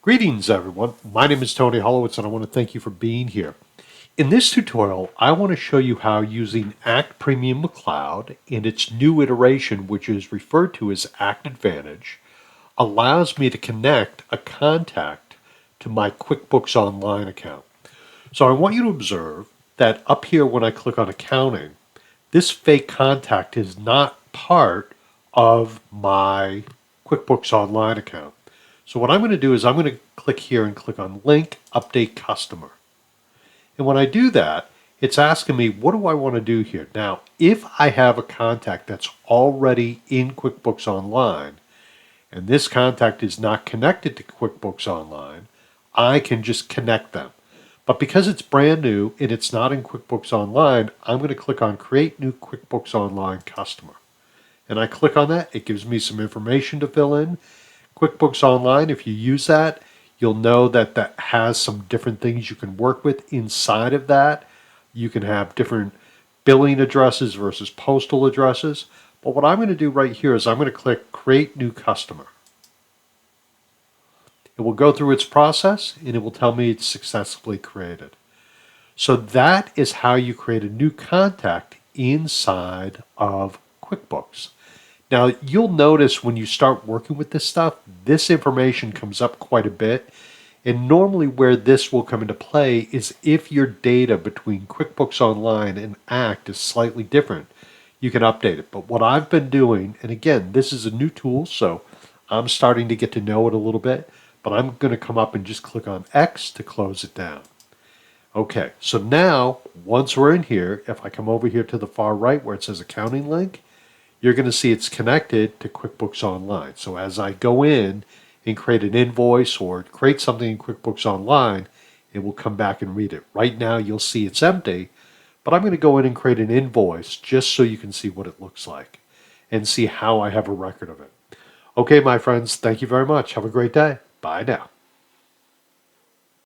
Greetings everyone, my name is Tony Holowitz and I want to thank you for being here. In this tutorial, I want to show you how using Act Premium Cloud in its new iteration, which is referred to as Act Advantage, allows me to connect a contact to my QuickBooks Online account. So I want you to observe that up here when I click on accounting, this fake contact is not part of my QuickBooks Online account. So what I'm going to do is I'm going to click here and click on Link Update Customer. And when I do that, it's asking me, what do I want to do here? Now, if I have a contact that's already in QuickBooks Online, and this contact is not connected to QuickBooks Online, I can just connect them. But because it's brand new and it's not in QuickBooks Online, I'm going to click on Create New QuickBooks Online Customer. And I click on that, it gives me some information to fill in. QuickBooks Online, if you use that, you'll know that that has some different things you can work with inside of that. You can have different billing addresses versus postal addresses. But what I'm going to do right here is I'm going to click Create New Customer. It will go through its process and it will tell me it's successfully created. So that is how you create a new contact inside of QuickBooks. Now, you'll notice when you start working with this stuff, this information comes up quite a bit. And normally where this will come into play is if your data between QuickBooks Online and Act is slightly different, you can update it. But what I've been doing, and again, this is a new tool, so I'm starting to get to know it a little bit, but I'm going to come up and just click on X to close it down. Okay, so now, once we're in here, if I come over here to the far right where it says Accounting Link, you're going to see it's connected to QuickBooks Online. So as I go in and create an invoice or create something in QuickBooks Online, it will come back and read it. Right now you'll see it's empty, but I'm going to go in and create an invoice just so you can see what it looks like and see how I have a record of it. Okay, my friends, thank you very much. Have a great day. Bye now.